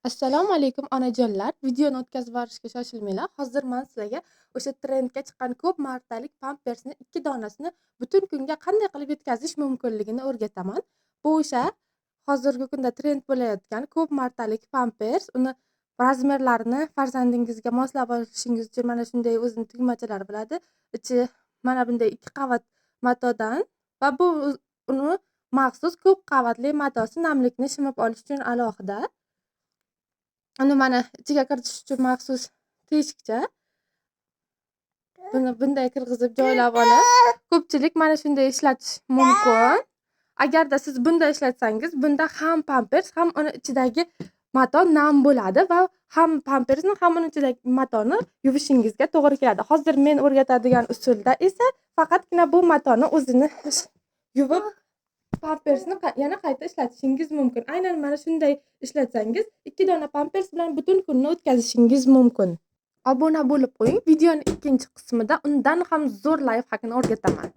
Assalomu alaykum onajonlar. Videoni o'tkazib yuborishga shoshilmanglar. Hozir men sizlarga o'sha trendga chiqqan ko'p martalik pampersni 2 donasini butun kunga qanday qilib yetkazish mumkinligini o'rgataman. Bu o'sha hozirgi kunda trend bo'layotgan ko'p martalik pampers. Uni razmerlarini farzandingizga moslab olishingiz uchun mana shunday o'zini tugmachalari bo'ladi. Ichi mana bunday 2 qavat matodan va bu uni maxsus ko'p qavatli matosi namlikni shimib olish uchun alohida. Uni mana ichiga kiritish uchun maxsus teshikcha. Buni bunday kirgizib joylab olib, ko'pchilik mana shunday ishlatish mumkin. Agarda siz bunday ishlatsangiz, bunda ham pampers, ham uni ichidagi mato nam bo'ladi va ham pampersni, ham uni ichidagi matoni yuvishingizga to'g'ri keladi. Hozir men o'rgatadigan usulda esa faqatgina bu matoni o'zini yuvib pampersni yana qayta ishlatishingiz mumkin. Aynan mana shunday ishlatsangiz 2 dona pampers bilan butun kunni o'tkazishingiz mumkin. Obuna bo'lib qo'ying. Videoning ikkinchi qismida undan ham zo'r layf hakini o'rgataman.